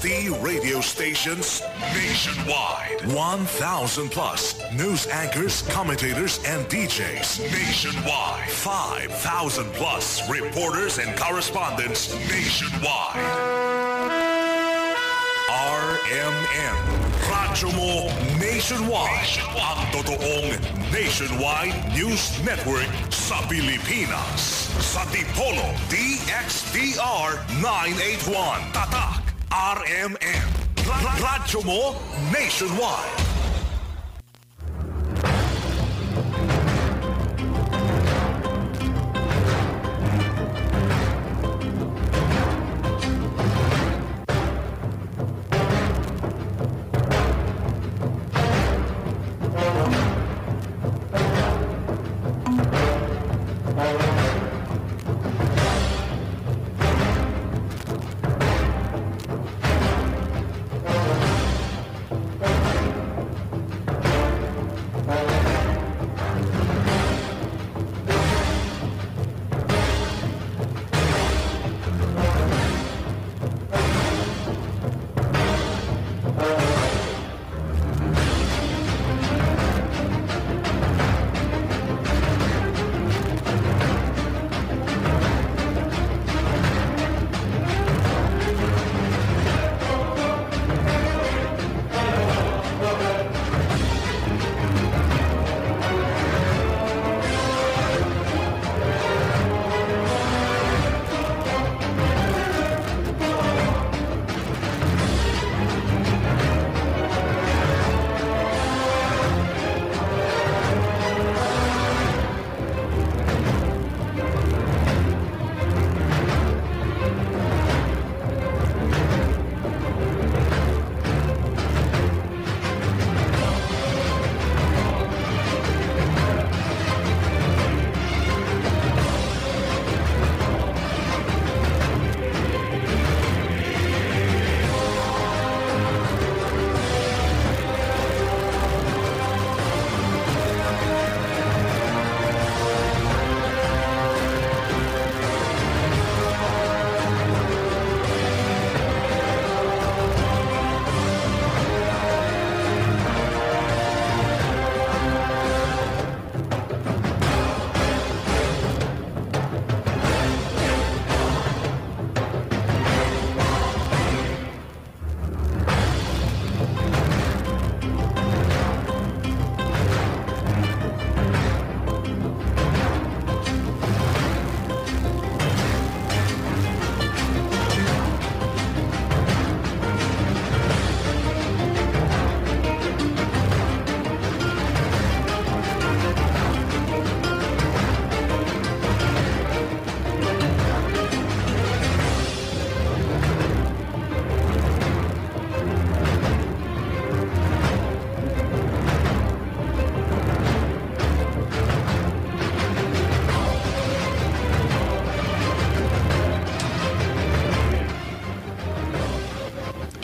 DXD radio stations nationwide. 1,000 plus news anchors, commentators, and DJs nationwide. 5,000 plus reporters and correspondents nationwide. RMN, Radyo Mo Nationwide. Ang totoong nationwide news network sa Pilipinas. Sa Tipolo, DXDR 981. Tatak, RMN. Radyo Mo Nationwide.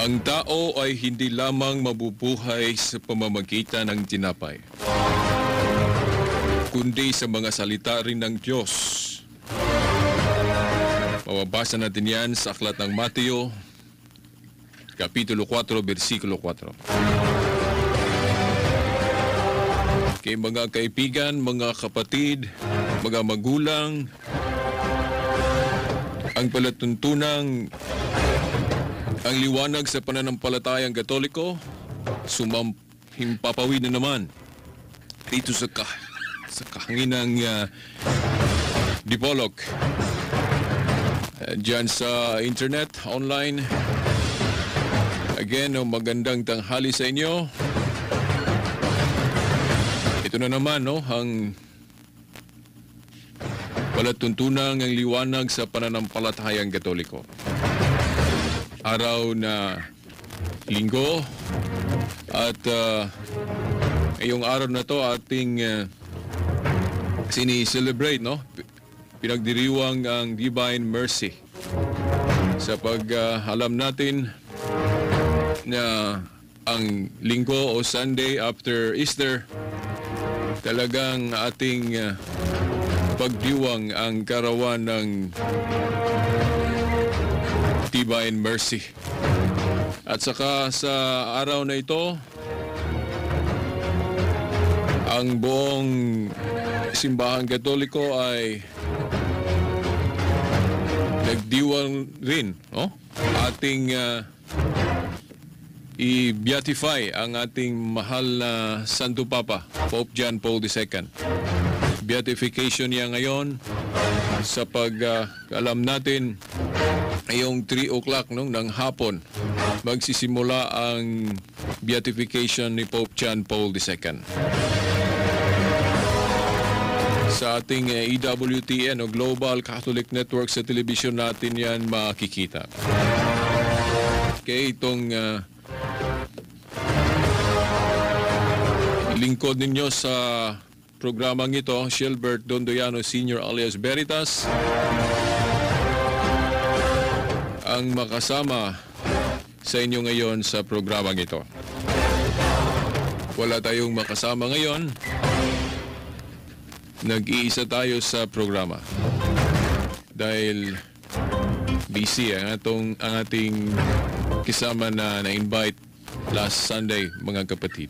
Ang tao ay hindi lamang mabubuhay sa pamamagitan ng tinapay, kundi sa mga salita rin ng Diyos. Mababasa natin yan sa aklat ng Mateo, Kapitulo 4, versikulo 4. Kay mga kaibigan, mga kapatid, mga magulang, ang palatuntunang ang liwanag sa pananampalatayang Katoliko, himpapawid na naman dito sa kahanginang Dipolog. Diyan sa internet, online. Again, magandang tanghali sa inyo. Ito na naman, ang palatuntunang ang liwanag sa pananampalatayang Katoliko. Araw na Linggo at ngayong araw na to ating sini-celebrate, pinagdiriwang ang Divine Mercy sa alam natin na ang Linggo o Sunday after Easter talagang ating pagdiwang ang karawan ng Divine Mercy. At saka sa araw na ito, ang buong simbahang Katoliko ay nagdiwang rin, no? Ating i-beatify ang ating mahal na Santo Papa, Pope John Paul II. Beatification niya ngayon sa alam natin ngayong 3 o'clock ng hapon magsisimula ang beatification ni Pope John Paul II. Sa ating EWTN o Global Catholic Network sa television natin yan makikita. Okay, itong lingkod ninyo sa programang ito, Shilbert Dondoyano Sr. alias Veritas, ang makasama sa inyo ngayon sa programang ito. Wala tayong makasama ngayon. Nag-iisa tayo sa programa dahil busy ang ating kasama na na-invite last Sunday, mga kapatid.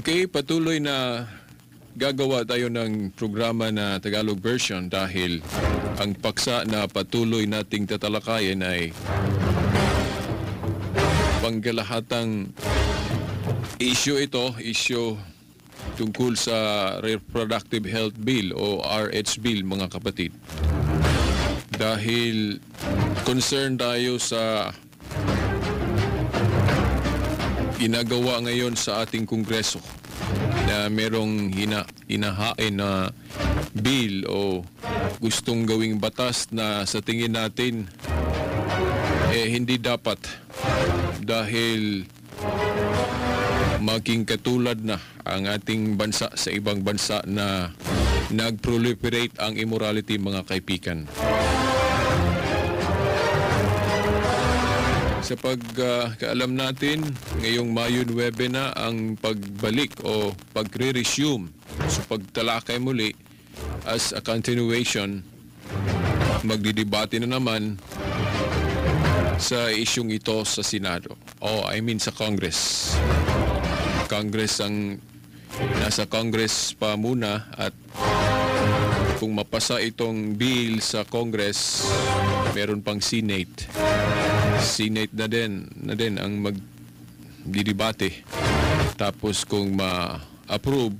Okay, patuloy na gagawa tayo ng programa na Tagalog version dahil ang paksa na patuloy nating tatalakayin ay panggalahatang issue tungkol sa Reproductive Health Bill o RH Bill, mga kapatid. Dahil concerned tayo sa ginagawa ngayon sa ating Kongreso na merong hinahain na bill o gustong gawing batas na sa tingin natin hindi dapat dahil maging katulad na ang ating bansa sa ibang bansa na nag-proliferate ang immorality, mga kaibigan. Sa pagkaalam natin, ngayong Mayo 9 na ang pagbalik o pagre-resume sa pagtalakay muli as a continuation, magdidebate na naman sa isyong ito sa Senado. Sa Congress. Nasa Congress pa muna at kung mapasa itong bill sa Congress, meron pang Senate. Senate na din ang magdidebate. Tapos kung ma-approve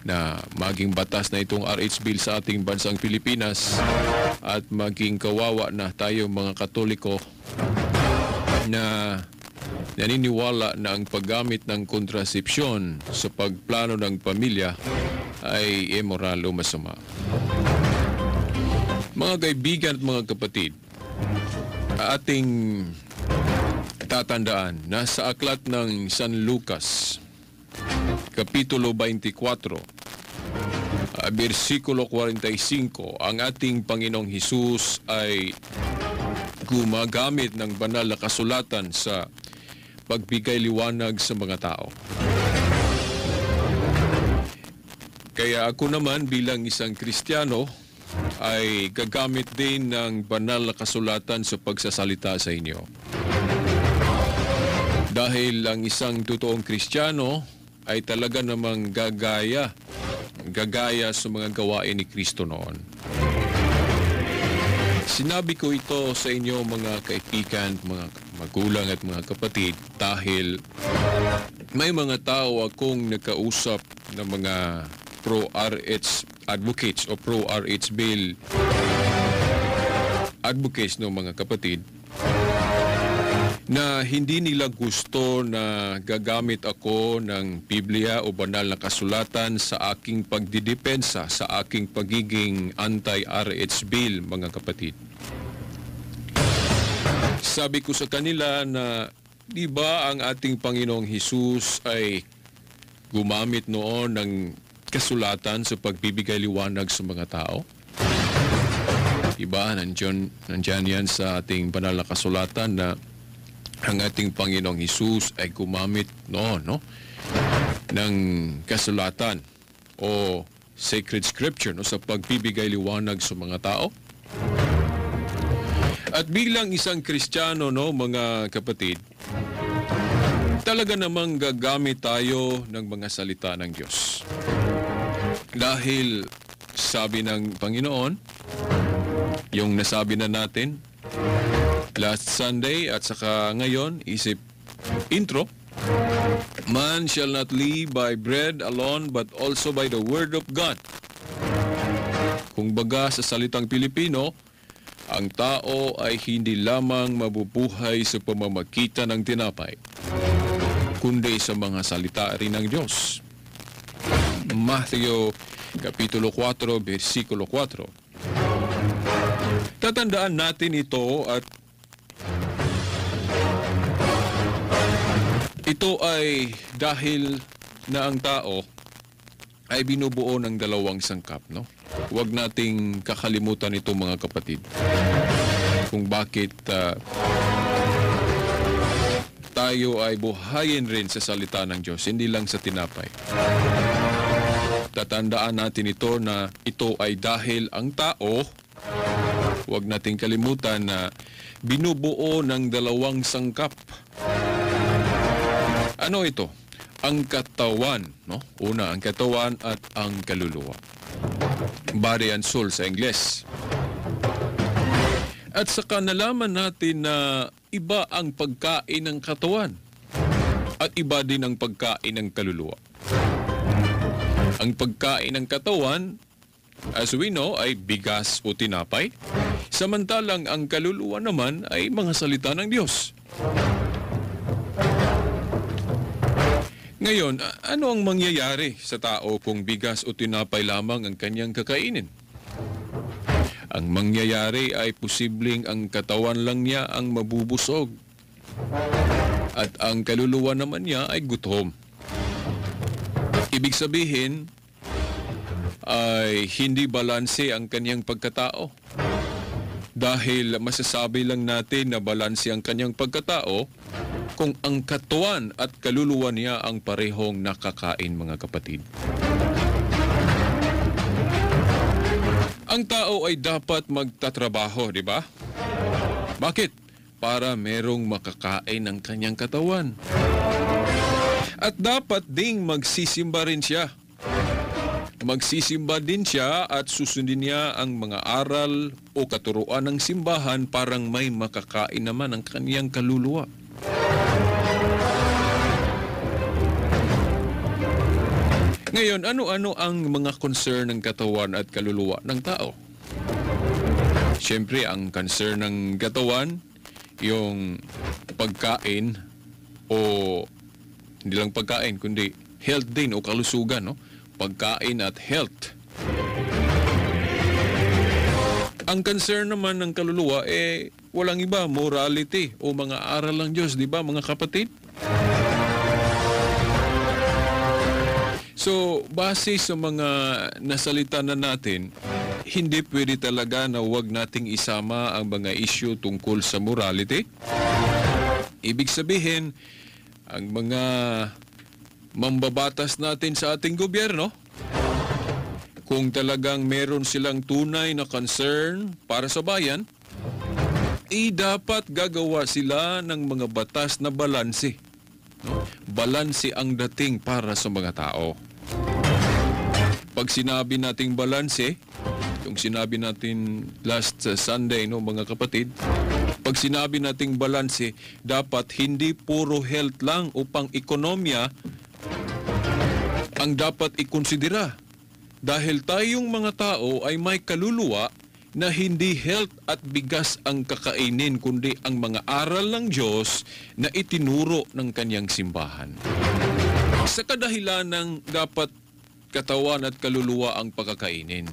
na maging batas na itong RH Bill sa ating bansang Pilipinas at maging kawawa na tayo mga Katoliko na naniniwala na ang paggamit ng kontrasepsyon sa pagplano ng pamilya ay immoral o masama. Mga kaibigan at mga kapatid, ating tatandaan na sa aklat ng San Lucas, Kapitulo 24, versikulo 45, ang ating Panginoong Hesus ay gumagamit ng banal na kasulatan sa pagbigay liwanag sa mga tao. Kaya ako naman bilang isang Kristiyano ay gagamit din ng banal na kasulatan sa pagsasalita sa inyo. Dahil ang isang totoong Kristiyano ay talaga namang gagaya sa mga gawain ni Kristo noon. Sinabi ko ito sa inyo mga kaibigan, mga magulang at mga kapatid dahil may mga tao akong nakausap na mga pro-RH advocates o pro-RH Bill advocates ng mga kapatid na hindi nila gusto na gagamit ako ng Biblia o banal na kasulatan sa aking pagdidepensa sa aking pagiging anti-RH Bill, mga kapatid. Sabi ko sa kanila na di ba ang ating Panginoong Hesus ay gumamit noon ng kasulatan sa pagbibigay liwanag sa mga tao? Diba, nandyan yan sa ating banal na kasulatan na ang ating Panginoong Hesus ay gumamit no, ng kasulatan o sacred scripture sa pagbibigay liwanag sa mga tao. At bilang isang Kristiyano, mga kapatid, talaga namang gagamit tayo ng mga salita ng Diyos. Dahil sabi ng Panginoon, yung nasabi na natin last Sunday at saka ngayon, isip intro, man shall not live by bread alone but also by the word of God. Kung baga sa salitang Pilipino, ang tao ay hindi lamang mabubuhay sa pamamagitan ng tinapay, kundi sa mga salita rin ng Diyos. Matthew Kapitulo 4, versikulo 4. Tatandaan natin ito at ito ay dahil na ang tao ay binubuo ng dalawang sangkap, Huwag nating kakalimutan ito, mga kapatid. Kung bakit tayo ay buhayin rin sa salita ng Diyos, hindi lang sa tinapay. Tatandaan natin ito na ito ay dahil ang tao, huwag nating kalimutan na binubuo ng dalawang sangkap. Ano ito? Ang katawan, Una, ang katawan at ang kaluluwa. Body and soul sa Ingles. At saka nalaman natin na iba ang pagkain ng katawan at iba din ang pagkain ng kaluluwa. Ang pagkain ng katawan, as we know, ay bigas o tinapay, samantalang ang kaluluwa naman ay mga salita ng Diyos. Ngayon, ano ang mangyayari sa tao kung bigas o tinapay lamang ang kanyang kakainin? Ang mangyayari ay posibleng ang katawan lang niya ang mabubusog at ang kaluluwa naman niya ay gutom. Ibig sabihin ay hindi balanse ang kanyang pagkatao. Dahil masasabi lang natin na balanse ang kanyang pagkatao kung ang katawan at kaluluwa niya ang parehong nakakain, mga kapatid. Ang tao ay dapat magtatrabaho, di ba? Bakit? Para merong makakain ng kanyang katawan. At dapat ding magsisimba rin siya. Magsisimba din siya at susundin niya ang mga aral o katuruan ng simbahan parang may makakain naman ang kanyang kaluluwa. Ngayon, ano-ano ang mga concern ng katawan at kaluluwa ng tao? Siyempre, ang concern ng katawan, yung pagkain o hindi lang pagkain, kundi health din o kalusugan, Pagkain at health. Ang concern naman ng kaluluwa, walang iba, morality o mga aral ng Diyos, di ba, mga kapatid? So, base sa mga nasalita na natin, hindi pwede talaga na huwag nating isama ang mga issue tungkol sa morality. Ibig sabihin, ang mga mambabatas natin sa ating gobyerno, kung talagang meron silang tunay na concern para sa bayan, dapat gagawa sila ng mga batas na balanse. Balanse ang dating para sa mga tao. Pag sinabi nating balanse, yung sinabi natin last Sunday, mga kapatid, pag sinabi nating balanse, dapat hindi puro health lang o pang-ekonomiya ang dapat ikonsidera. Dahil tayong mga tao ay may kaluluwa na hindi health at bigas ang kakainin, kundi ang mga aral ng Diyos na itinuro ng kanyang simbahan. Sa kadahilan ng dapat katawan at kaluluwa ang pagkakainin.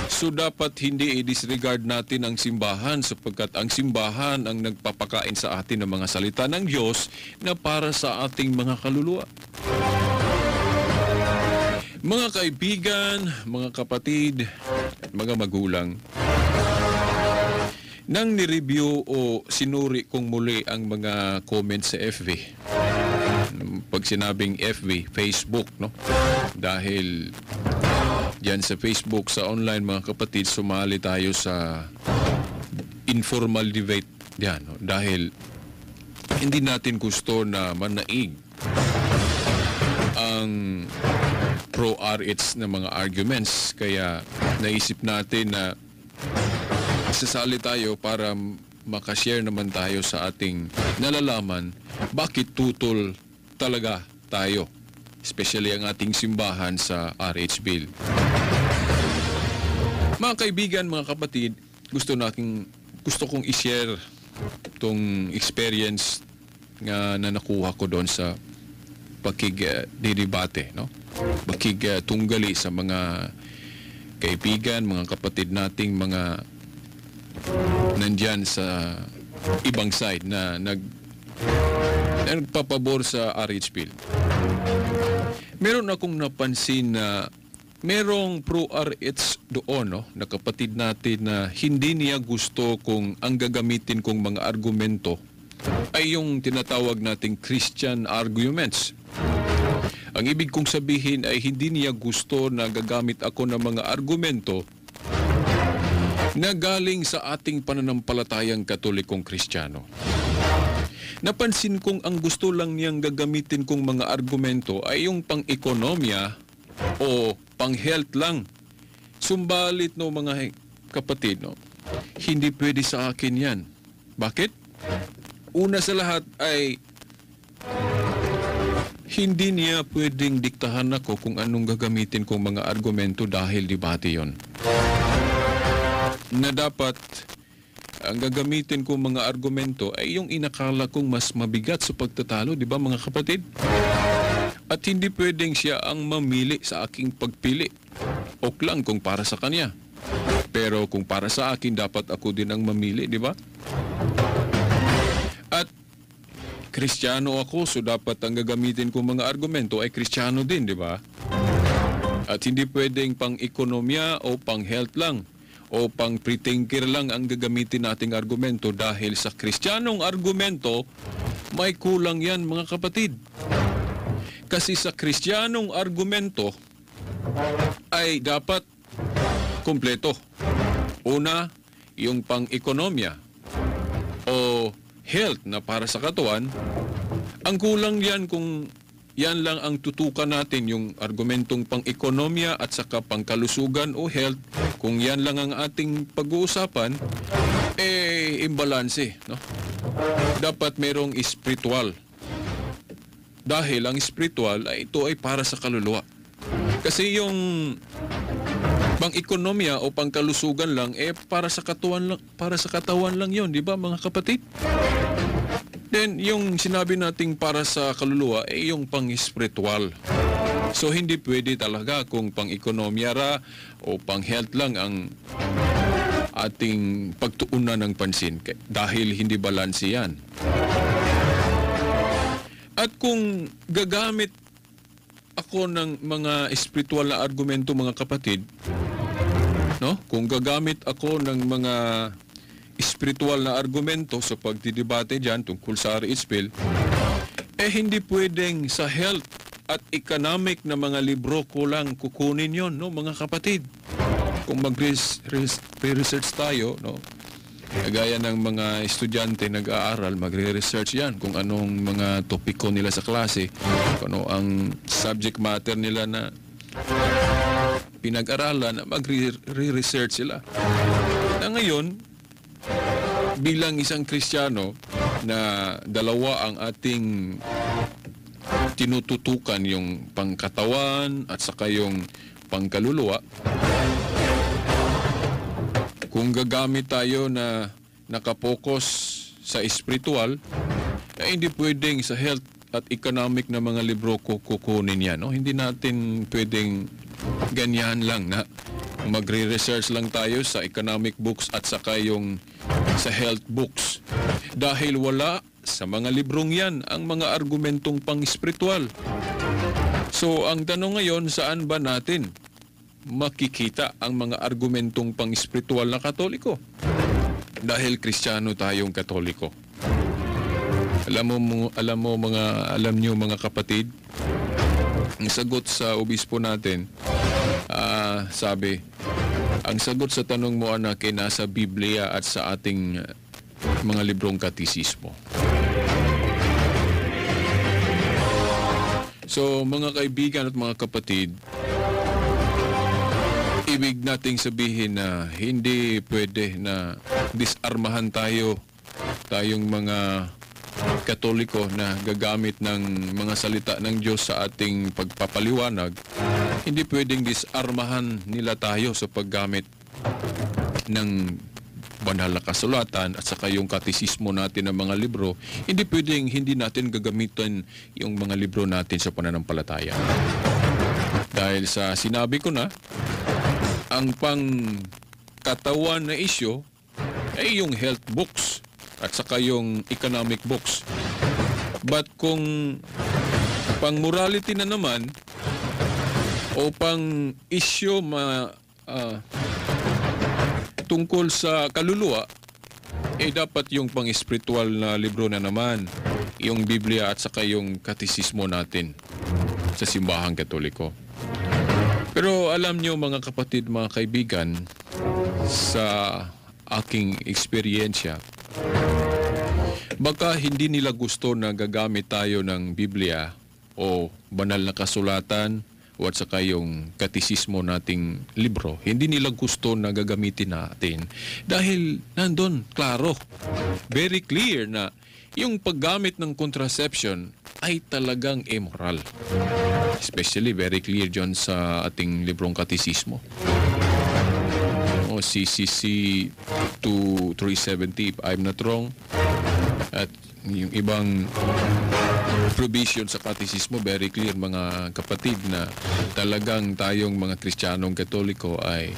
So dapat hindi i-disregard natin ang simbahan sapagkat ang simbahan ang nagpapakain sa atin ng mga salita ng Diyos na para sa ating mga kaluluwa. Mga kaibigan, mga kapatid, at mga magulang, Nang ni-review o sinuri kong muli ang mga comments sa FB, pag sinabing FB, Facebook, no? Dahil diyan sa Facebook, sa online mga kapatid, sumali tayo sa informal debate diyan, no? Dahil hindi natin gusto na manaig ang pro-RH na mga arguments. Kaya naisip natin na sasali tayo para makashare naman tayo sa ating nalalaman bakit tutol talaga tayo, especially ang ating simbahan sa RH Bill. Mga kaibigan, mga kapatid, gusto kong i-share tong experience na nakuha ko doon sa pakigdidebate, no? Pakigtunggali sa mga kaibigan, mga kapatid nating mga nandyan sa ibang side na nagpapabor sa RH Bill. Meron akong napansin na merong pro-RH doon, no, na kapatid natin na hindi niya gusto kung ang gagamitin kong mga argumento ay yung tinatawag nating Christian arguments. Ang ibig kong sabihin ay hindi niya gusto na gagamit ako ng mga argumento na galing sa ating pananampalatayang Katolikong Kristiyano. Napansin kong ang gusto lang niyang gagamitin kong mga argumento ay yung pang-ekonomiya o pang-health lang. Sumbalit, no, mga kapatid, no, hindi pwede sa akin yan. Bakit? Una sa lahat ay hindi niya pwedeng diktahan ako kung anong gagamitin kong mga argumento dahil debate yon. Na dapat ang gagamitin kong mga argumento ay yung inakala kong mas mabigat sa pagtatalo, di ba mga kapatid? At hindi pwedeng siya ang mamili sa aking pagpili. Ok lang kung para sa kanya. Pero kung para sa akin, dapat ako din ang mamili, di ba? At Kristiyano ako, so dapat ang gagamitin kong mga argumento ay Kristiyano din, di ba? At hindi pwedeng pang-ekonomiya o pang-health lang o pang-prethinker lang ang gagamitin nating argumento dahil sa Kristiyanong argumento, may kulang yan, mga kapatid. Kasi sa Kristiyanong argumento ay dapat kumpleto. Una, yung pang-ekonomiya o health na para sa katawan. Ang kulang yan kung yan lang ang tutukan natin, yung argumentong pang-ekonomiya at saka pangkalusugan o health. Kung yan lang ang ating pag-uusapan, imbalanse, no? Dapat merong spiritual. Dahil ang spiritual ay ito ay para sa kaluluwa. Kasi yung pang-ekonomiya o pangkalusugan lang para sa katawan lang 'yon, di ba mga kapatid? Then yung sinabi nating para sa kaluluwa ay yung pang-spiritual. So hindi pwede talaga kung pang-ekonomiya ra o pang-health lang ang ating pagtuunan ng pansin dahil hindi balanse yan. At kung gagamit ako ng mga spiritual na argumento, mga kapatid, no? Kung gagamit ako ng mga spiritual na argumento sa pagdidebate dyan tungkol sa RH Bill, hindi pwedeng sa health at economic na mga libro ko lang kukunin yon, no, mga kapatid. Kung mag-research tayo, no, gaya ng mga estudyante nag-aaral, magre-research yan kung anong mga topiko nila sa klase, kung ano ang subject matter nila na pinag-aralan, magre-research sila. Na ngayon, bilang isang Kristiyano na dalawa ang ating tinututukan, yung pangkatawan at saka yung pangkaluluwa, kung gagamit tayo na nakapokus sa espiritual, hindi pwedeng sa health at economic na mga libro kukunin yan. No? Hindi natin pwedeng ganyan lang na magre-research lang tayo sa economic books at saka yung sa health books. Dahil wala sa mga librong yan ang mga argumentong pang-espiritual. So ang tanong ngayon, saan ba natin makikita ang mga argumentong pang-espiritual na Katoliko? dahil Kristiyano tayong Katoliko. Alam niyo mga kapatid, ang sagot sa obispo natin, sabi, ang sagot sa tanong mo anak ay nasa Biblia at sa ating mga librong katisismo. So mga kaibigan at mga kapatid, ibig nating sabihin na hindi pwede na disarmahan tayong mga Katoliko na gagamit ng mga salita ng Diyos sa ating pagpapaliwanag. Hindi pwedeng disarmahan nila tayo sa paggamit ng banal na kasulatan at saka yung katisismo natin ng mga libro. Hindi pwedeng hindi natin gagamitin yung mga libro natin sa pananampalataya. Dahil sa sinabi ko na, ang pangkatawan na isyo ay yung health books at saka yung economic books. But kung pang morality na naman o pang isyo tungkol sa kaluluwa, dapat yung pang-espiritual na libro na naman, yung Biblia at saka yung katisismo natin sa simbahang Katoliko. Pero alam nyo mga kapatid, mga kaibigan, sa aking eksperyensya, baka hindi nila gusto na gagamit tayo ng Biblia o banal na kasulatan o at saka yung katisismo nating libro. Hindi nila gusto na gagamitin natin dahil nandun, klaro, very clear na yung paggamit ng contraception ay talagang immoral. Especially very clear dyan sa ating librong katisismo. O CCC 2370, if I'm not wrong. At yung ibang provision sa katisismo, very clear mga kapatid na talagang tayong mga Kristiyanong Katoliko ay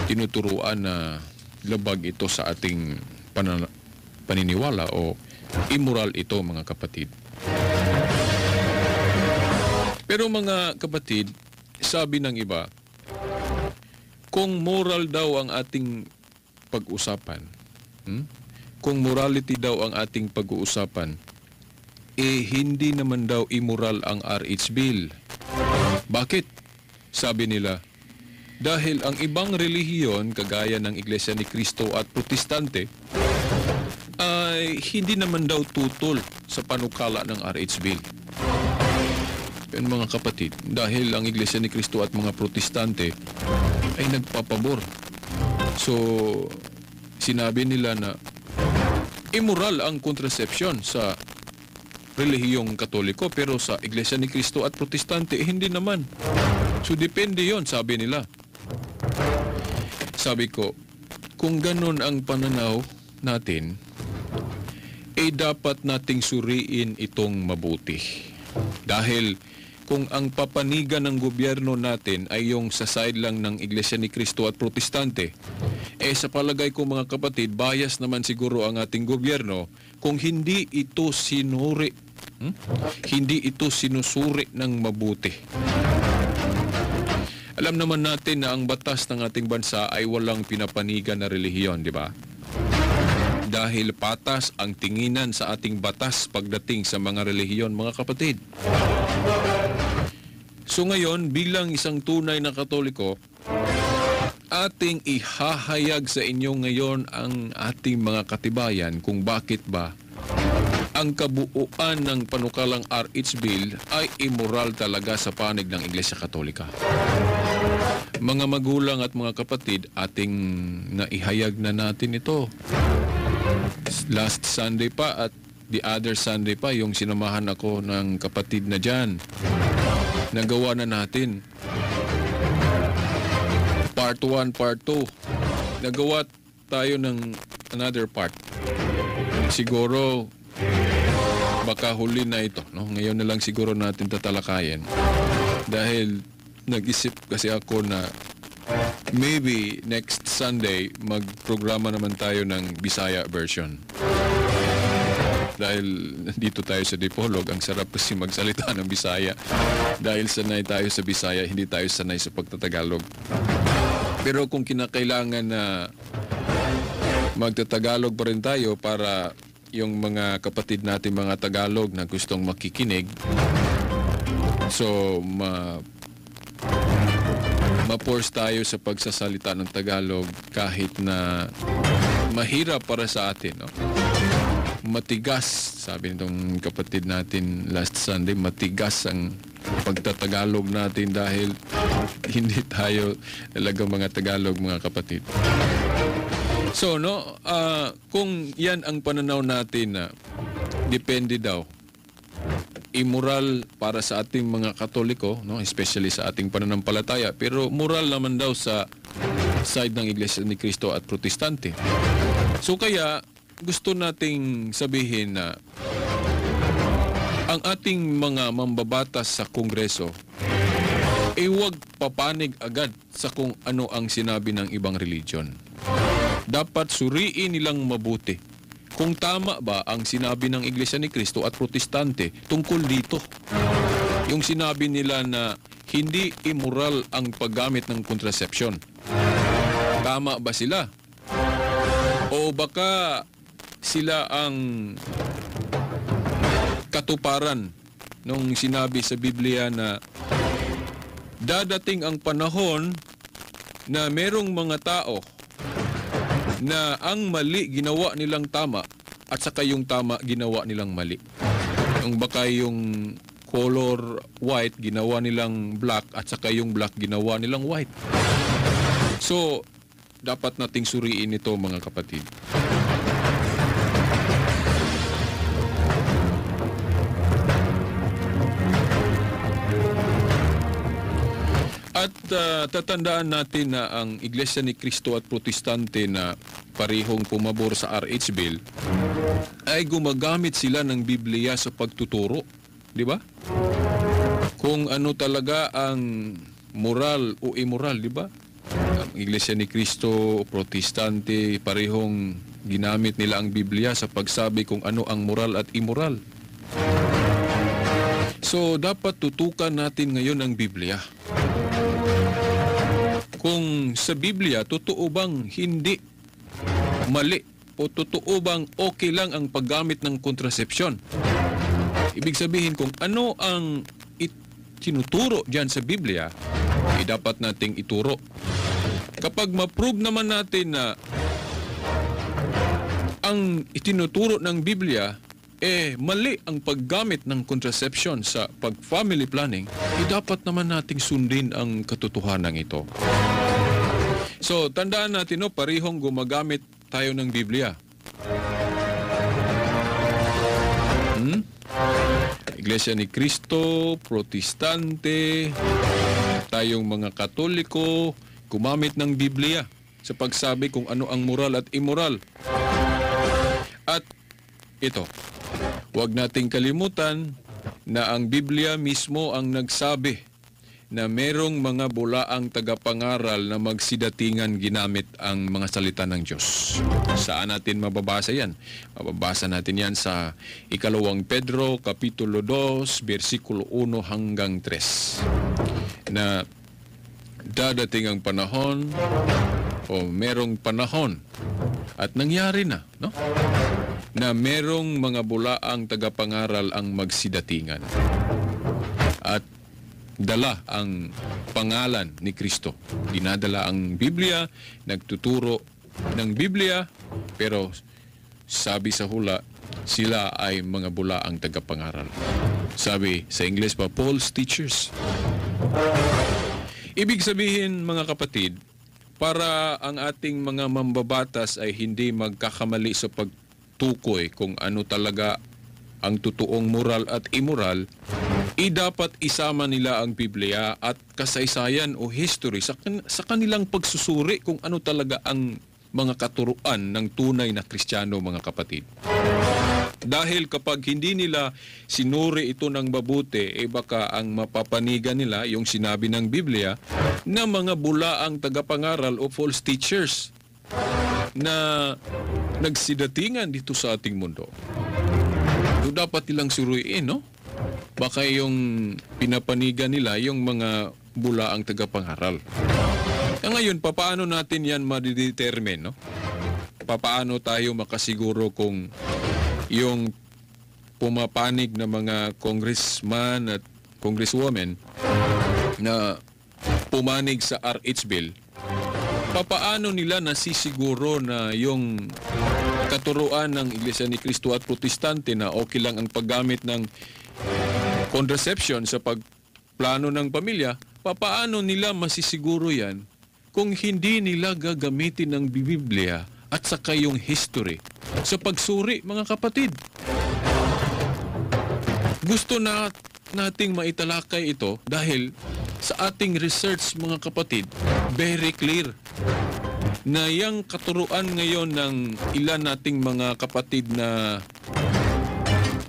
tinuturuan na labag ito sa ating paniniwala o immoral ito mga kapatid. Pero mga kapatid, sabi ng iba, kung moral daw ang ating pag-usapan, kung morality daw ang ating pag-uusapan, hindi naman daw immoral ang RH Bill. Bakit? Sabi nila, dahil ang ibang relihiyon, kagaya ng Iglesia ni Cristo at Protestante, ay hindi naman daw tutol sa panukala ng RH Bill. Yan mga kapatid, dahil ang Iglesia ni Cristo at mga Protestante ay nagpapabor. So, sinabi nila na immoral ang contraception sa relihiyong Katoliko, pero sa Iglesia ni Cristo at Protestante, hindi naman. So, depende yon, sabi nila. Sabi ko, kung ganun ang pananaw natin, dapat nating suriin itong mabuti. Dahil kung ang papanigan ng gobyerno natin ay yung sa side lang ng Iglesia ni Cristo at Protestante, sa palagay ko mga kapatid, bias naman siguro ang ating gobyerno kung hindi ito hindi ito sinusuri ng mabuti. Alam naman natin na ang batas ng ating bansa ay walang pinapanigan na relihiyon, di ba? Dahil patas ang tinginan sa ating batas pagdating sa mga relihiyon, mga kapatid. So ngayon, bilang isang tunay na Katoliko, ating ihahayag sa inyo ngayon ang ating mga katibayan kung bakit ba ang kabuuan ng panukalang RH Bill ay immoral talaga sa panig ng Iglesia Katolika. Mga magulang at mga kapatid, ating naihayag na natin ito. Last Sunday pa at the other Sunday pa, yung sinamahan ako ng kapatid na dyan. Nagawa na natin. Part 1, Part 2. Nagawa tayo ng another part. Siguro, baka huli na ito. No? Ngayon na lang siguro natin tatalakayin. Dahil nag-isip kasi ako na maybe next Sunday, magprograma naman tayo ng Bisaya version. Dahil dito tayo sa Dipolog, ang sarap kasi magsalita ng Bisaya. Dahil sanay tayo sa Bisaya, hindi tayo sanay sa pagtatagalog. Pero kung kinakailangan na magtatagalog pa rin tayo para yung mga kapatid natin mga Tagalog na gustong makikinig. So, ma-force tayo sa pagsasalita ng Tagalog kahit na mahirap para sa atin, no? Matigas, sabi nitong kapatid natin last Sunday, matigas ang pagtatagalog natin dahil hindi tayo talagang mga Tagalog, mga kapatid. So, no, kung yan ang pananaw natin na depende daw, immoral para sa ating mga Katoliko, no, especially sa ating pananampalataya, pero moral naman daw sa side ng Iglesia ni Cristo at Protestante. So kaya gusto nating sabihin na ang ating mga mambabatas sa Kongreso ay huwag papanig agad sa kung ano ang sinabi ng ibang religion. Dapat suriin nilang mabuti kung tama ba ang sinabi ng Iglesia ni Cristo at Protestante tungkol dito. Yung sinabi nila na hindi immoral ang paggamit ng kontrasepsyon. Tama ba sila? O baka sila ang katuparan nung sinabi sa Biblia na dadating ang panahon na merong mga tao na ang mali ginawa nilang tama at saka yung tama ginawa nilang mali. Yung baka yung color white ginawa nilang black at saka yung black ginawa nilang white. So, dapat nating suriin ito, mga kapatid. At tatandaan natin na ang Iglesia ni Cristo at Protestante na parehong pumabor sa RH Bill ay gumagamit sila ng Biblia sa pagtuturo, di ba? Kung ano talaga ang moral o immoral, di ba? Ang Iglesia ni Cristo, Protestante, parehong ginamit nila ang Biblia sa pagsabi kung ano ang moral at immoral. So, dapat tutukan natin ngayon ang Biblia. Kung sa Biblia, totoo bang hindi mali o totoo bang okay lang ang paggamit ng kontrasepsyon? Ibig sabihin, kung ano ang itinuturo dyan sa Biblia, dapat nating ituro. Kapag ma-prove naman natin na ang itinuturo ng Biblia mali ang paggamit ng contraception sa pag-family planning, dapat naman nating sundin ang katotohanan ito. So, tandaan natin, no, parehong gumagamit tayo ng Biblia. Iglesia ni Cristo, Protestante, tayong mga Katoliko, gumamit ng Biblia sa pagsabi kung ano ang moral at immoral. At ito, huwag nating kalimutan na ang Biblia mismo ang nagsabi na merong mga bulaang tagapangaral na magsidatingan ginamit ang mga salita ng Diyos. Saan natin mababasa yan? Mababasa natin yan sa 2 Pedro, Kapitulo 2, versikulo 1 hanggang 3. Na dadating ang panahon o merong panahon at nangyari na, no? Na merong mga bulaang tagapangaral ang magsidatingan at dala ang pangalan ni Kristo. Dinadala ang Biblia, nagtuturo ng Biblia, pero sabi sa hula, sila ay mga bulaang tagapangaral. Sabi sa Ingles pa, false teachers. Ibig sabihin, mga kapatid, para ang ating mga mambabatas ay hindi magkakamali sa pagtukoy kung ano talaga ang totoong moral at immoral, dapat isama nila ang Biblia at kasaysayan o history sa kanilang pagsusuri kung ano talaga ang mga katuruan ng tunay na Kristiyano, mga kapatid. Dahil kapag hindi nila sinuri ito ng mabuti, baka ang mapapanigan nila yung sinabi ng Biblia na mga bulaang tagapangaral o false teachers na nagsidatingan dito sa ating mundo. So, dapat nilang suruin, no? Baka yung pinapanigan nila yung mga bulaang tagapangaral. Ngayon, paano natin yan ma-determine, no? papaano tayo makasiguro kung yung pumapanig na mga congressman at congresswoman na pumanig sa RH bill, papaano nila nasisiguro na yung katuruan ng Iglesia ni Cristo at Protestante na okay lang ang paggamit ng contraception sa pagplano ng pamilya, papaano nila masisiguro yan kung hindi nila gagamitin ng Biblia at saka yung history sa pagsuri, mga kapatid? Gusto nating maitalakay ito dahil sa ating research, mga kapatid, very clear na yung katuruan ngayon ng ilan nating mga kapatid na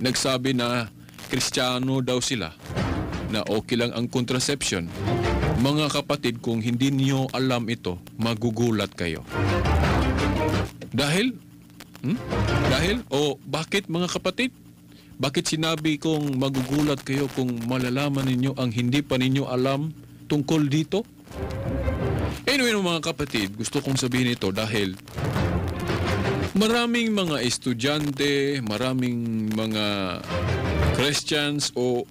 nagsabi na Kristiyano daw sila, na okay lang ang contraception. Mga kapatid, kung hindi niyo alam ito, magugulat kayo. Dahil? Bakit, mga kapatid? Bakit sinabi kong magugulat kayo kung malalaman ninyo ang hindi pa ninyo alam tungkol dito? Anyway, mga kapatid, gusto kong sabihin ito dahil maraming mga estudyante, maraming mga Christians o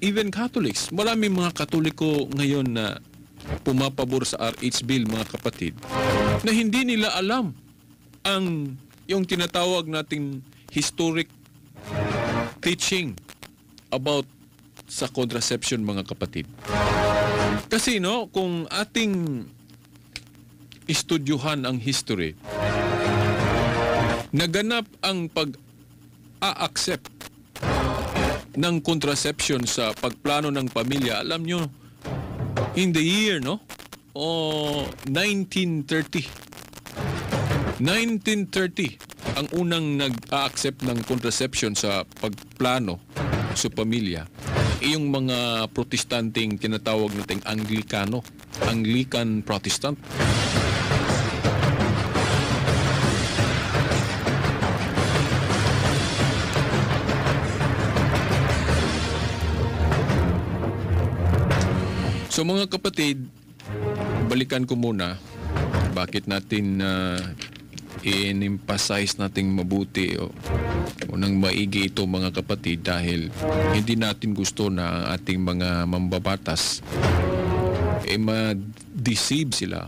even Catholics, maraming mga Katoliko ngayon na pumapabor sa RH bill, mga kapatid, na hindi nila alam ang yung tinatawag nating historic teaching about sa contraception, mga kapatid. Kasi kung ating estudyuhan ang history, naganap ang pag-a-accept ng contraception sa pagplano ng pamilya, alam nyo, in the year 1930 ang unang nag-a-accept ng contraception sa pagplano sa pamilya. Yung mga protestanting tinatawag nating Anglican Protestant. So mga kapatid, balikan ko muna bakit natin in-emphasize nating mabuti o nang maigi ito, mga kapatid, dahil hindi natin gusto na ang ating mga mambabatas ma-deceive sila.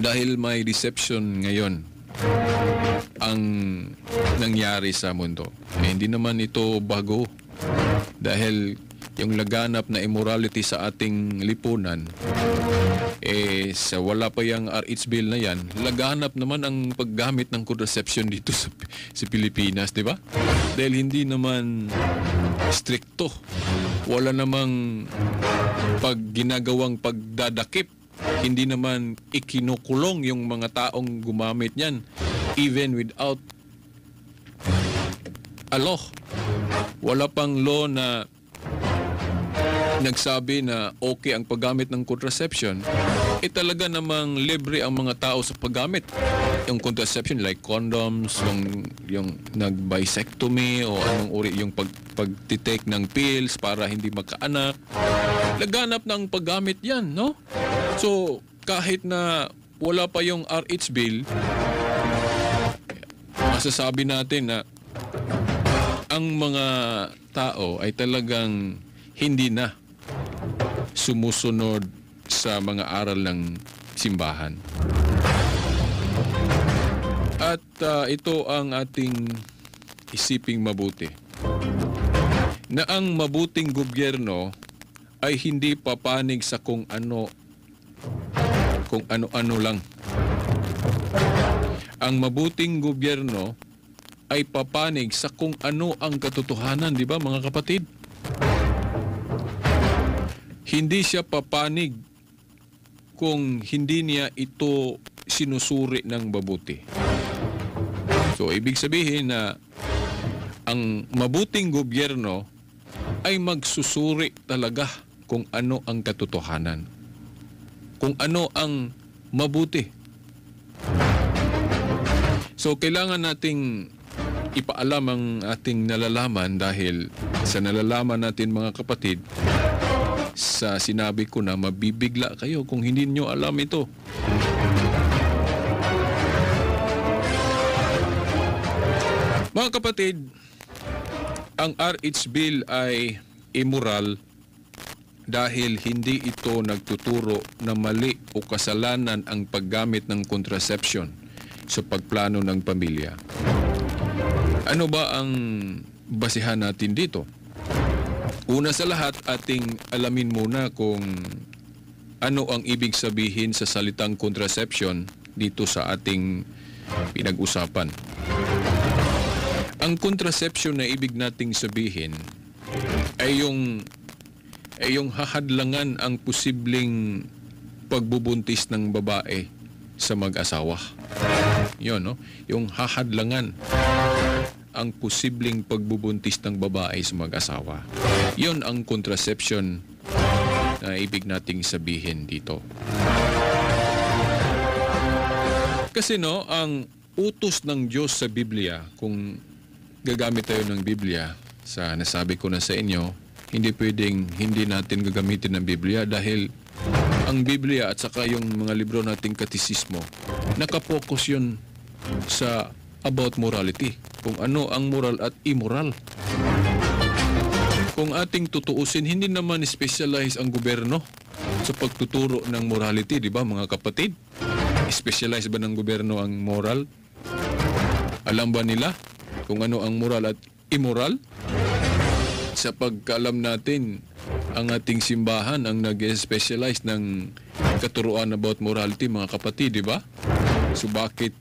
Dahil may deception ngayon ang nangyari sa mundo. Hindi naman ito bago. Dahil yung laganap na immorality sa ating lipunan, sa wala pa yung RH bill na yan, laganap naman ang paggamit ng contraception dito sa Pilipinas, di ba? Dahil hindi naman stricto. Wala namang ginagawang pagdadakip. Hindi naman ikinukulong yung mga taong gumamit niyan, even without a law. Wala pang law na nagsabi na okay ang paggamit ng contraception, talaga namang libre ang mga tao sa paggamit. Yung contraception like condoms, yung nag-bisectomy o anong uri, yung pagtitake ng pills para hindi magkaanak. Laganap ng paggamit yan, no? So, kahit na wala pa yung RH bill, masasabi natin na ang mga tao ay talagang hindi na sumusunod sa mga aral ng simbahan. At ito ang ating isiping mabuti, na ang mabuting gobyerno ay hindi papanig sa kung ano-ano lang. Ang mabuting gobyerno ay papanig sa kung ano ang katotohanan, di ba, mga kapatid? Hindi siya papanig kung hindi niya ito sinusuri ng mabuti. So, ibig sabihin na ang mabuting gobyerno ay magsusuri talaga kung ano ang katotohanan. Kung ano ang mabuti. So, kailangan nating ipaalam ang ating nalalaman dahil sa nalalaman natin, mga kapatid, sa sinabi ko na mabibigla kayo kung hindi nyo alam ito. Mga kapatid, ang RH Bill ay immoral dahil hindi ito nagtuturo na mali o kasalanan ang paggamit ng contraception sa pagplano ng pamilya. Ano ba ang basihan natin dito? Una sa lahat, ating alamin muna kung ano ang ibig sabihin sa salitang contraception dito sa ating pinag-usapan. Ang contraception na ibig nating sabihin ay yung hahadlangan ang posibleng pagbubuntis ng babae sa mag-asawa. Yun, no? Yung hahadlangan ang posibleng pagbubuntis ng babae sa mag-asawa. Yun ang contraception na ibig nating sabihin dito. Kasi ang utos ng Diyos sa Biblia, kung gagamit tayo ng Biblia, sa nasabi ko na sa inyo, hindi pwedeng hindi natin gagamitin ng Biblia dahil ang Biblia at saka yung mga libro nating katisismo, nakapokus yun sa about morality, kung ano ang moral at immoral. Kung ating tutuusin, hindi naman specialize ang gobyerno sa pagtuturo ng morality, di ba mga kapatid? Specialize ba ng gobyerno ang moral? Alam ba nila kung ano ang moral at immoral? Sa pagkaalam natin, ang ating simbahan ang nag-specialize ng katuruan about morality, mga kapatid, di ba? So bakit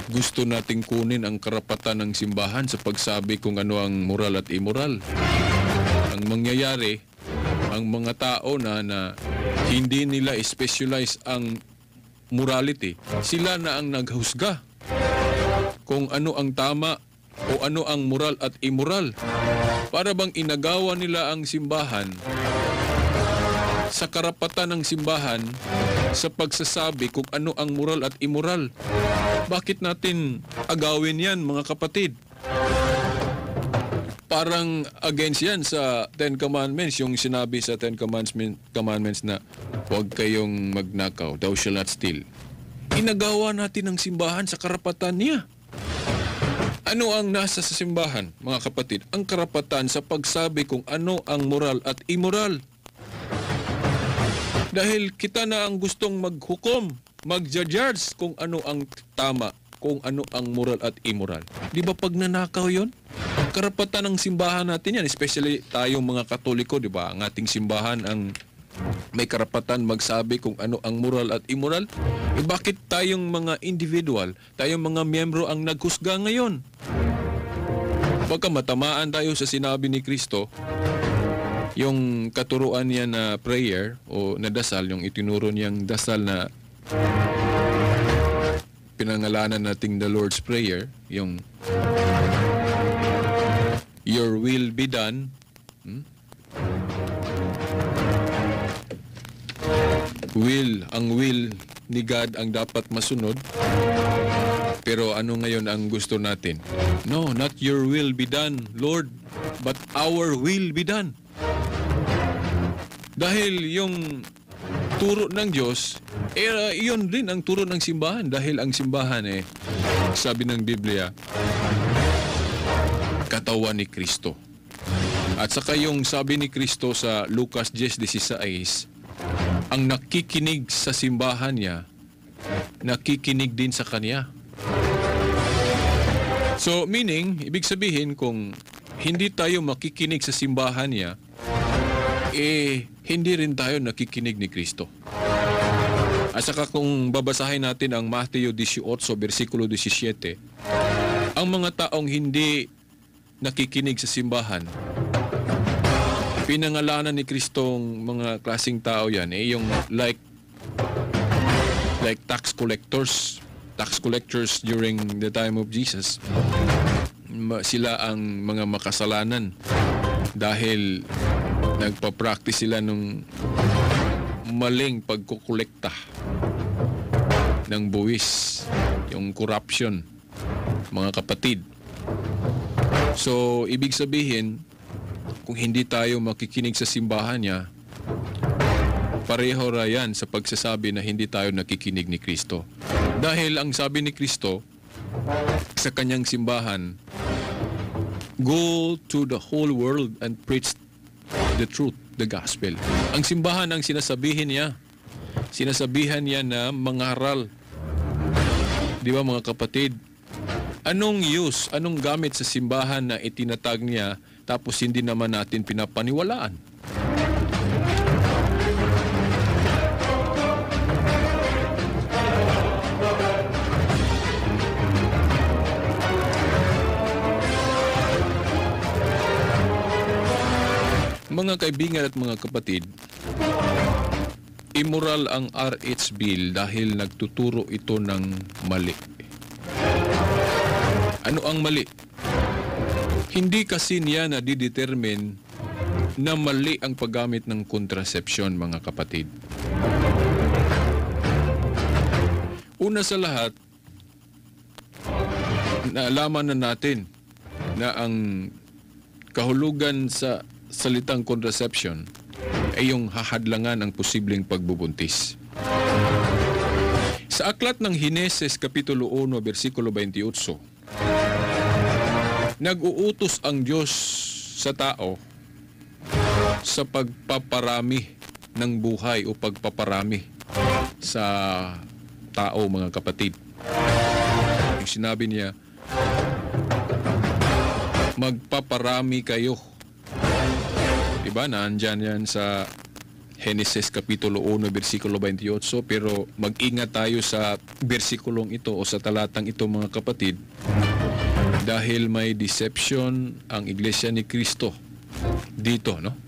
gusto nating kunin ang karapatan ng simbahan sa pagsabi kung ano ang moral at immoral? Ang mangyayari, ang mga tao na hindi nila specialize ang morality, sila na ang naghusga kung ano ang tama o ano ang moral at immoral. Para bang inagawa nila ang simbahan sa karapatan ng simbahan sa pagsasabi kung ano ang moral at immoral. Bakit natin agawin yan, mga kapatid? Parang against yan sa Ten Commandments, yung sinabi sa Ten Commandments na huwag kayong magnakaw, thou shalt not steal. Inagawa natin ang simbahan sa karapatan niya. Ano ang nasa sa simbahan, mga kapatid? Ang karapatan sa pagsabi kung ano ang moral at immoral. Dahil kita na ang gustong maghukom, mag-judge kung ano ang tama, kung ano ang moral at immoral. Di ba pag nanakaw yon? Karapatan ng simbahan natin yan, especially tayong mga Katoliko, di ba? Ang ating simbahan ang may karapatan magsabi kung ano ang moral at immoral. Bakit tayong mga individual, tayong mga miyembro ang naghusga ngayon? Pagka matamaan tayo sa sinabi ni Kristo, yung katuruan niya na prayer o na dasal, yung itinuro niyang dasal na pinangalanan nating the Lord's Prayer, yung your will be done. Ang will ni God ang dapat masunod. Pero ano ngayon ang gusto natin? No, not your will be done, Lord, but our will be done. Dahil yung turo ng Diyos, iyon din ang turo ng simbahan. Dahil ang simbahan, sabi ng Biblia, katawan ni Kristo. At saka yung sabi ni Kristo sa Lucas 10:16, ang nakikinig sa simbahan niya, nakikinig din sa Kanya. So, meaning, ibig sabihin, kung hindi tayo makikinig sa simbahan niya, hindi rin tayo nakikinig ni Kristo. At saka kung babasahin natin ang Mateo 18, versikulo 17, ang mga taong hindi nakikinig sa simbahan, pinangalanan ni Kristong mga klaseng tao yan, yung like tax collectors during the time of Jesus. Sila ang mga makasalanan dahil nagpa-practice sila ng maling pagkukolekta ng buwis, yung corruption, mga kapatid. So, ibig sabihin, kung hindi tayo makikinig sa simbahan niya, pareho ra yan sa pagsasabi na hindi tayo nakikinig ni Kristo. Dahil ang sabi ni Kristo, sa kanyang simbahan, go to the whole world and preach the truth, the gospel. Ang simbahan ang sinasabihan niya na mangaral. Di ba mga kapatid? Anong use, anong gamit sa simbahan na itinatag niya tapos hindi naman natin pinapaniwalaan? Mga kaibigan at mga kapatid, immoral ang RH Bill dahil nagtuturo ito ng mali. Ano ang mali? Hindi kasi niya nadidetermine na mali ang paggamit ng contraception, mga kapatid. Una sa lahat, naalaman na natin na ang kahulugan sa salitang contraception ay yung hahadlangan ang posibleng pagbubuntis. Sa aklat ng Hineses Kapitulo 1, versikulo 28, nag-uutos ang Diyos sa tao sa pagpaparami ng buhay o pagpaparami sa tao, mga kapatid. Yung sinabi niya, magpaparami kayo. Diba? Naandyan yan sa Genesis Kapitulo 1, versikulo 28. Pero mag-ingat tayo sa versikulong ito o sa talatang ito, mga kapatid. Dahil may deception ang Iglesia ni Cristo dito, no?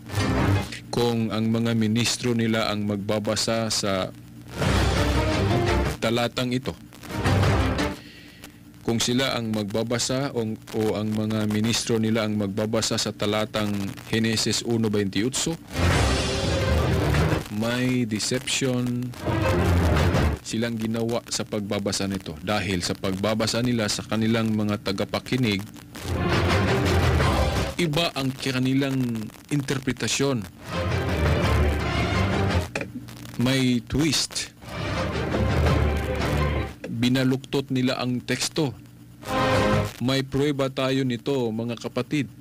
Kung ang mga ministro nila ang magbabasa sa talatang ito, kung sila ang magbabasa o ang mga ministro nila ang magbabasa sa talatang Genesis 1:28, may deception silang ginawa sa pagbabasa nito. Dahil sa pagbabasa nila sa kanilang mga tagapakinig, iba ang kanilang interpretasyon. May twist. Binaluktot nila ang teksto. May pruweba tayo nito, mga kapatid.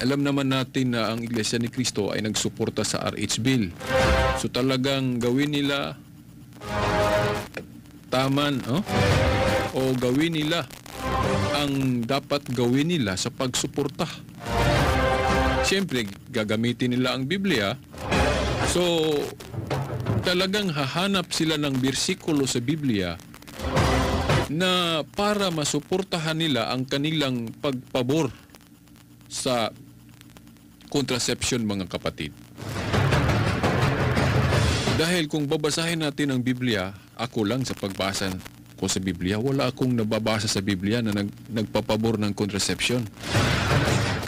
Alam naman natin na ang Iglesia ni Cristo ay nagsuporta sa RH Bill. So talagang gawin nila taman, o gawin nila ang dapat gawin nila sa pagsuporta. Siyempre, gagamitin nila ang Biblia. So talagang hahanap sila ng bersikulo sa Biblia na para masuportahan nila ang kanilang pagpabor sa contraception, mga kapatid. Dahil kung babasahin natin ang Biblia, ako lang sa pagbasa ko sa Biblia, wala akong nababasa sa Biblia na nagpapabor ng contraception.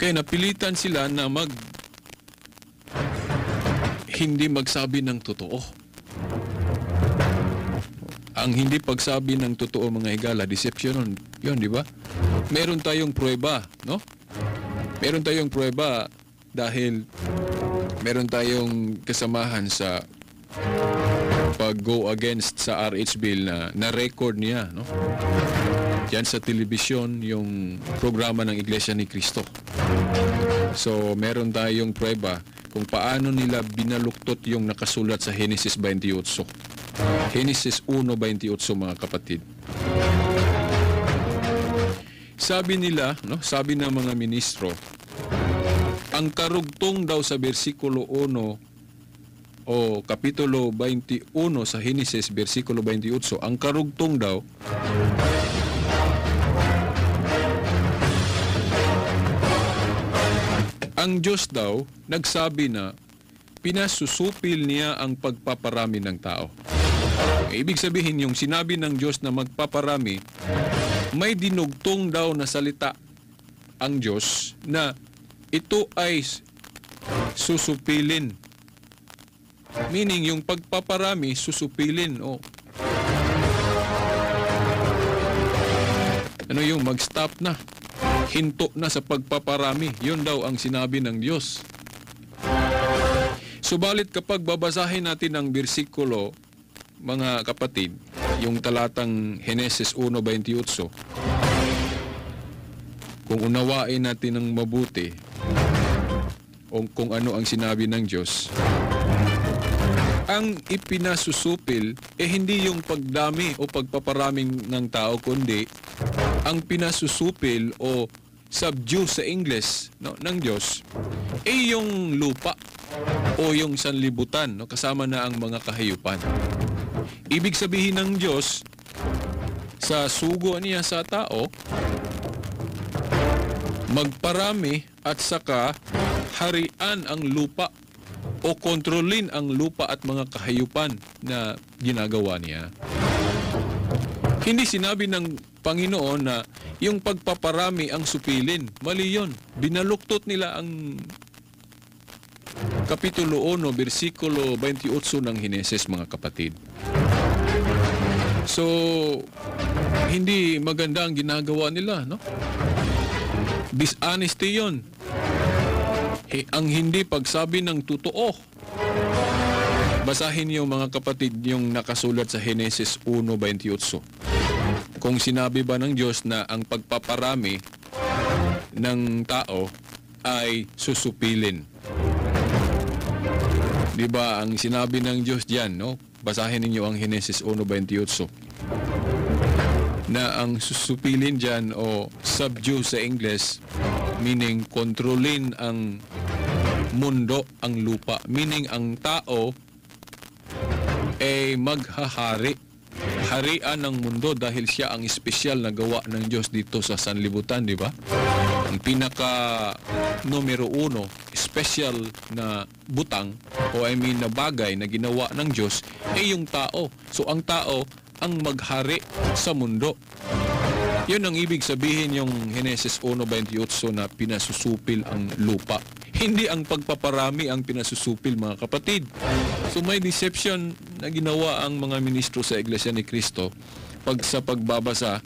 Kaya napilitan sila na hindi magsabi ng totoo. Ang hindi pagsabi ng totoo, mga higala, deception yun, di ba? Meron tayong pruweba, no? Meron tayong pruweba dahil meron tayong kasamahan sa pag-go against sa RH Bill na record niya, no? Yan sa telebisyon, yung programa ng Iglesia ni Cristo. So, meron tayong pruweba kung paano nila binaluktot yung nakasulat sa Genesis 28. Genesis 1:28, mga kapatid. Sabi nila, no, sabi ng mga ministro, ang karugtong daw sa bersikulo 1 o kapitulo 21 sa Genesis, bersikulo 28, ang karugtong daw ang Diyos daw nagsabi na pinasusupil niya ang pagpaparami ng tao. Ibig sabihin, yung sinabi ng Diyos na magpaparami, may dinugtong daw na salita ang Diyos na ito ay susupilin. Meaning, yung pagpaparami, susupilin. Ano yung mag-stop na? Hinto na sa pagpaparami. Yun daw ang sinabi ng Diyos. Subalit kapag babasahin natin ang bersikulo, mga kapatid, yung talatang Henesis 1:28, kung unawain natin ng mabuti o kung ano ang sinabi ng Diyos, ang ipinasusupil hindi yung pagdami o pagpaparaming ng tao, kundi ang pinasusupil o subdue sa English, no, ng Diyos yung lupa o yung sanlibutan, no, kasama na ang mga kahayupan. Ibig sabihin ng Diyos sa sugo niya sa tao, magparami at saka harian ang lupa o kontrolin ang lupa at mga kahayupan na ginagawa niya. Hindi sinabi ng Panginoon na yung pagpaparami ang supilin. Mali yun. Binaluktot nila ang Kapitulo 1, versikulo 28 ng Henesis, mga kapatid. So, hindi maganda ang ginagawa nila, no? Dishonesty yun. Ang hindi pagsabi ng totoo. Basahin niyo, mga kapatid, yung nakasulat sa Henesis 1:28. Kung sinabi ba ng Diyos na ang pagpaparami ng tao ay susupilin. Di ba ang sinabi ng Diyos diyan, no? Basahin niyo ang Henesis 1:28. Na ang susupilin diyan o subdue sa English, meaning kontrolin ang mundo, ang lupa. Meaning ang tao maghahari. Harian ng mundo dahil siya ang espesyal na gawa ng Diyos dito sa sanlibutan, di ba? Ang pinaka numero 1, special na butang o na bagay na ginawa ng Diyos yung tao. So ang tao ang maghari sa mundo. Yun ang ibig sabihin yung Henesis 1:28 na pinasusupil ang lupa. Hindi ang pagpaparami ang pinasusupil, mga kapatid. So may deception na ginawa ang mga ministro sa Iglesia ni Cristo sa pagbabasa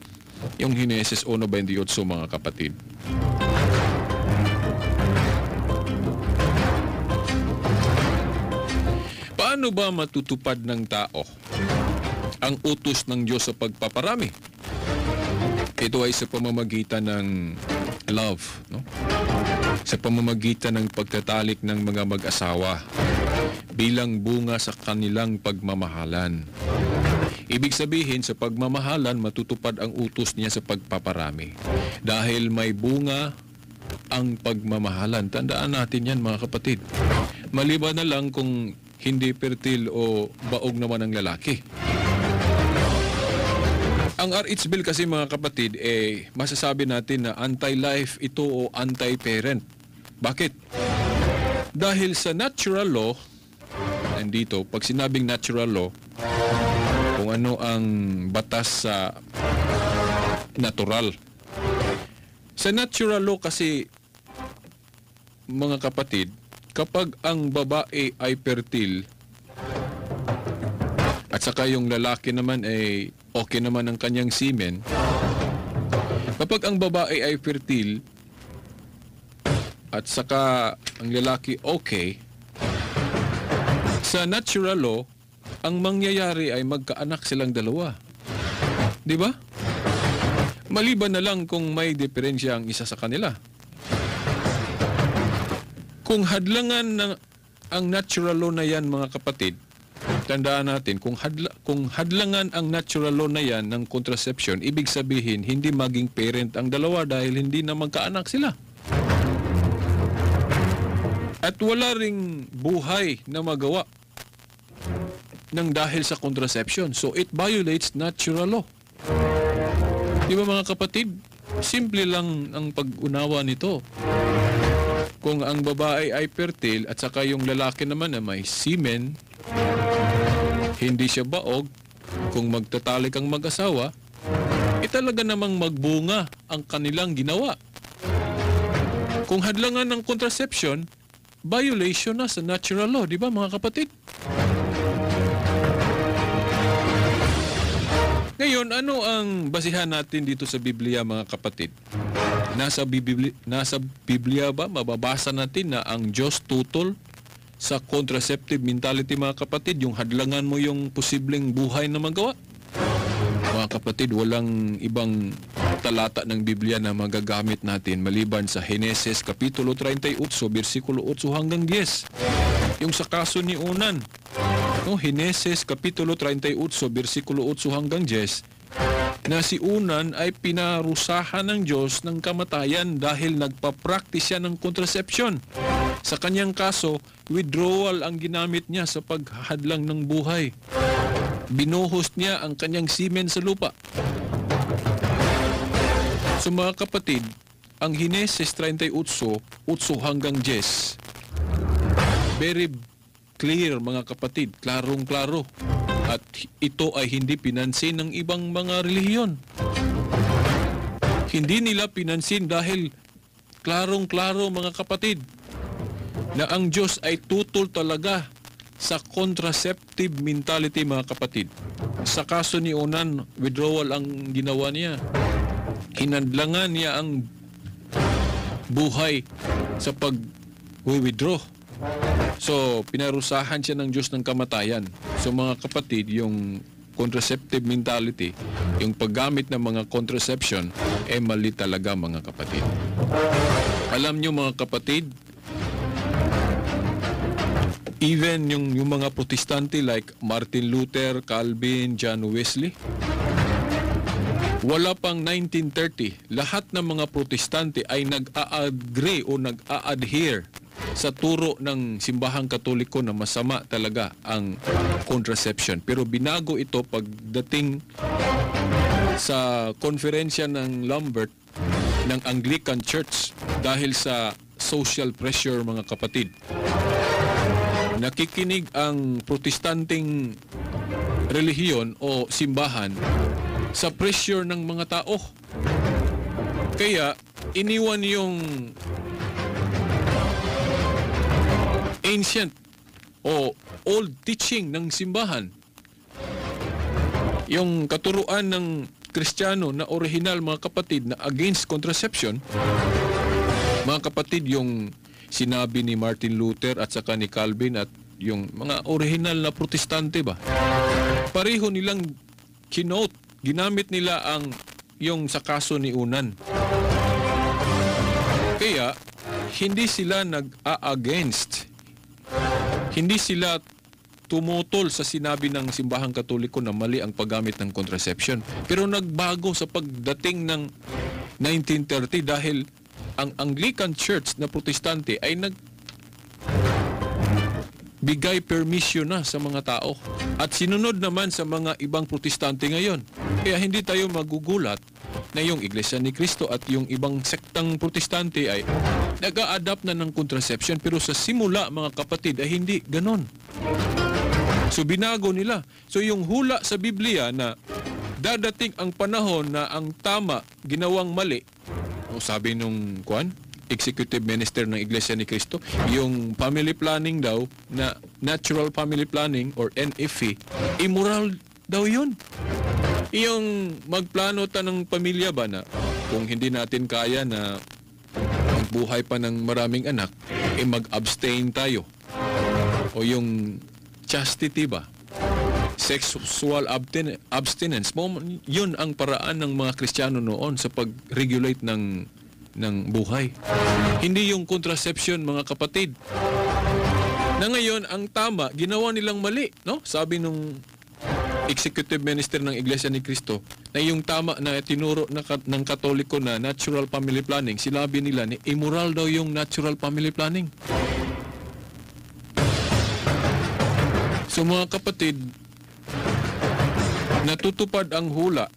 yung Henesis 1:28, mga kapatid. Paano ba matutupad ng tao ang utos ng Diyos sa pagpaparami? Ito ay sa pamamagitan ng love, no? Sa pamamagitan ng pagtatalik ng mga mag-asawa bilang bunga sa kanilang pagmamahalan. Ibig sabihin, sa pagmamahalan, matutupad ang utos niya sa pagpaparami. Dahil may bunga ang pagmamahalan. Tandaan natin yan, mga kapatid. Maliban na lang kung hindi fertile o baog naman ang lalaki. Ang RH bill kasi, mga kapatid, masasabi natin na anti-life ito o anti-parent. Bakit? Dahil sa natural law, nandito, pag sinabing natural law, kung ano ang batas sa natural. Sa natural law kasi, mga kapatid, kapag ang babae ay fertile, at saka yung lalaki naman ay okay naman ang kanyang semen, kapag ang babae ay fertile at saka ang lalaki okay, sa natural law, ang mangyayari ay magkaanak silang dalawa. Di ba? Maliban na lang kung may diferensya ang isa sa kanila. Kung hadlangan ng ang natural law na yan, mga kapatid, tandaan natin, kung hadlangan ang natural law na yan ng contraception, ibig sabihin, hindi maging parent ang dalawa dahil hindi na magkaanak sila. At wala ring buhay na magawa ng dahil sa contraception. So, it violates natural law. Di ba, mga kapatid? Simple lang ang pag-unawa nito. Kung ang babae ay fertile at saka yung lalaki naman na may semen, hindi siya baog, kung magtatalik ang mag-asawa, talaga namang magbunga ang kanilang ginawa. Kung hadlangan ng contraception, violation na sa natural law, di ba, mga kapatid? Ngayon, ano ang basihan natin dito sa Biblia, mga kapatid? Nasa Biblia ba mababasa natin na ang Diyos tutol sa contraceptive mentality, mga kapatid, yung hadlangan mo yung posibleng buhay na magawa? Mga kapatid, walang ibang talata ng Biblia na magagamit natin maliban sa Heneses Kapitulo 38, versikulo 8 hanggang 10. Yung sa kaso ni Unan, no, Heneses Kapitulo 38, versikulo 8 hanggang 10, na si Unan ay pinarusahan ng Diyos ng kamatayan dahil nagpa-practice siya ng contraception. Sa kanyang kaso, withdrawal ang ginamit niya sa paghahadlang ng buhay. Binuhos niya ang kanyang semen sa lupa. So mga kapatid, ang Heneses 38, 8 hanggang 10, very clear mga kapatid, klarong-klaro. At ito ay hindi pinansin ng ibang mga relihiyon. Hindi nila pinansin dahil klarong-klaro mga kapatid na ang Diyos ay tutol talaga sa contraceptive mentality mga kapatid. Sa kaso ni Onan, withdrawal ang ginawa niya. Hinadlangan niya ang buhay sa pag-withdraw. So, pinarusahan siya ng Diyos ng kamatayan. So mga kapatid, yung contraceptive mentality, yung paggamit ng mga contraception, mali talaga mga kapatid. Alam nyo mga kapatid, even yung mga protestante like Martin Luther, Calvin, John Wesley, wala pang 1930, lahat ng mga protestante ay nag-a-agree o nag-a-adhere sa turo ng simbahang katoliko na masama talaga ang contraception. Pero binago ito pagdating sa konferensya ng Lambert ng Anglican Church dahil sa social pressure mga kapatid. Nakikinig ang protestanting relihiyon o simbahan sa pressure ng mga tao. Kaya iniwan yung ancient o old teaching ng simbahan. Yung katuruan ng Kristiyano na original mga kapatid na against contraception, mga kapatid, yung sinabi ni Martin Luther at saka ni Calvin at yung mga original na protestante ba, pareho nilang kinote, ginamit nila ang yung sa kaso ni Unan. Kaya hindi sila nag-a-against, hindi sila tumutol sa sinabi ng simbahang katoliko na mali ang paggamit ng contraception. Pero nagbago sa pagdating ng 1930 dahil ang Anglican Church na protestante ay nagbigay permission na sa mga tao. At sinunod naman sa mga ibang protestante ngayon. Kaya hindi tayo magugulat na yung Iglesia ni Cristo at yung ibang sektang protestante ay nag-a-adapt na ng contraception, pero sa simula mga kapatid ay hindi ganon. So binago nila. So yung hula sa Biblia na dadating ang panahon na ang tama ginawang mali, o sabi nung executive minister ng Iglesia ni Cristo, yung family planning daw na natural family planning or NFP, immoral daw yun. Yung magplano ta ng pamilya ba na kung hindi natin kaya na magbuhay pa ng maraming anak, mag-abstain tayo. O yung chastity ba, sexual abstinence, yun ang paraan ng mga Kristiyano noon sa pag-regulate ng buhay. Hindi yung contraception mga kapatid. Na ngayon, ang tama, ginawa nilang mali, no? Sabi nung executive minister ng Iglesia ni Cristo na yung tama na tinuro ng Katoliko na natural family planning, sinabi nila ni immoral daw yung natural family planning. So mga kapatid, natutupad ang hula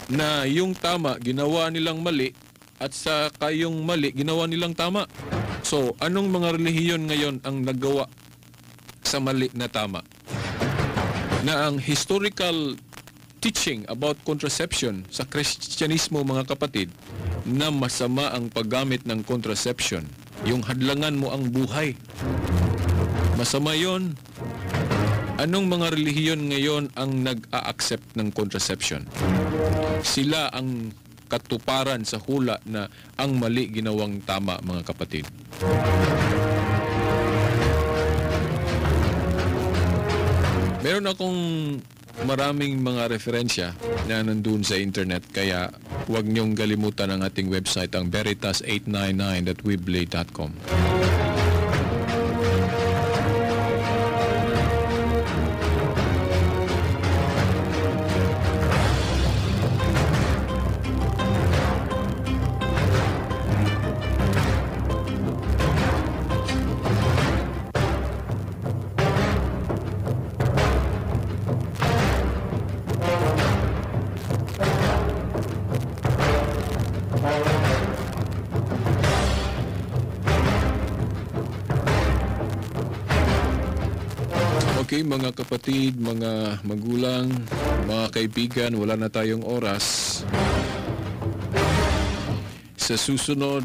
na yung tama ginawa nilang mali at sa kayong mali ginawa nilang tama. So anong mga relihiyon ngayon ang nagawa sa mali na tama? Na ang historical teaching about contraception sa Kristyanismo mga kapatid, na masama ang paggamit ng contraception. Yung hadlangan mo ang buhay. Masama yon. Anong mga relihiyon ngayon ang nag-a-accept ng contraception? Sila ang katuparan sa hula na ang mali ginawang tama mga kapatid. Meron akong maraming mga referensya na nandun sa internet, kaya huwag niyong kalimutan ang ating website, ang veritas899.weebly.com. Okay, mga kapatid, mga magulang, mga kaibigan, wala na tayong oras. Sa susunod,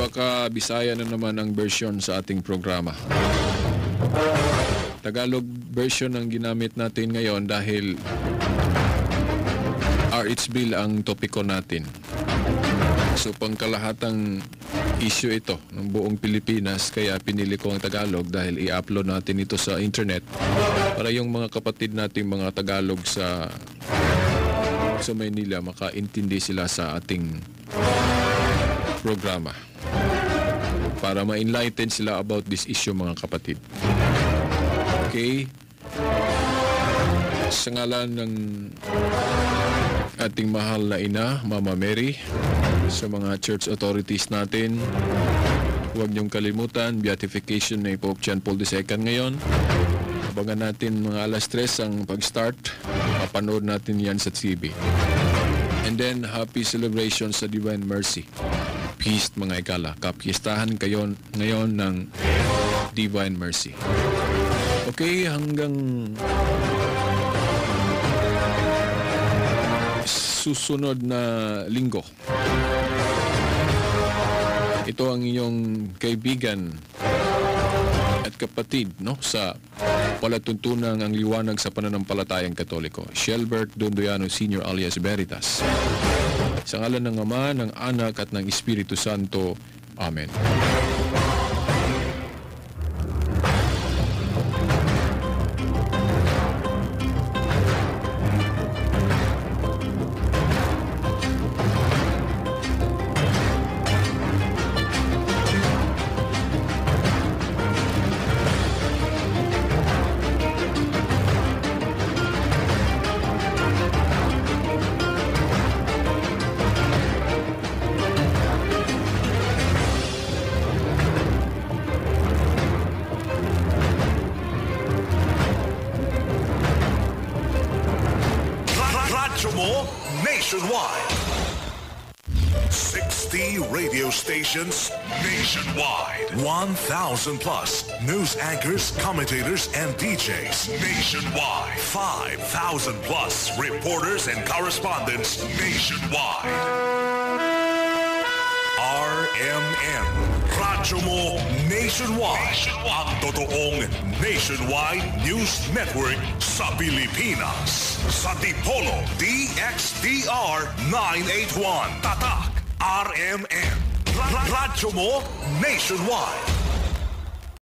baka Bisaya na naman ang version sa ating programa. Tagalog version ang ginamit natin ngayon dahil RH Bill ang topiko natin. So pangkalahatang issue ito ng buong Pilipinas, kaya pinili ko ang Tagalog dahil i-upload natin ito sa internet para yung mga kapatid nating mga Tagalog sa Maynila makaintindi sila sa ating programa, para ma-enlighten sila about this issue, mga kapatid. Okay? Sa ngalan ng ating mahal na ina, Mama Mary, sa mga church authorities natin, huwag niyong kalimutan, beatification ni Pope John Paul II ngayon. Abangan natin mga alas 3 ang pag-start. Mapanood natin yan sa TV. And then, happy celebration sa Divine Mercy. Peace, mga ikala. Kapistahan kayo ngayon ng Divine Mercy. Okay, hanggang susunod na linggo. Ito ang inyong kaibigan at kapatid, no, sa palatuntunang ang liwanag sa pananampalatayang Katoliko, Shelbert Dondoyano Sr. alias Veritas. Sa ngalan ng Ama, ng Anak at ng Espiritu Santo. Amen. Nationwide. 60 radio stations nationwide. 1,000 plus news anchors, commentators, and DJs nationwide. 5,000 plus reporters and correspondents nationwide. RMN. Radyo mo nationwide. Ang totoong nationwide news network sa Pilipinas. Sa Dipolo DXDR 981. Tatak RMN. Radyo mo nationwide.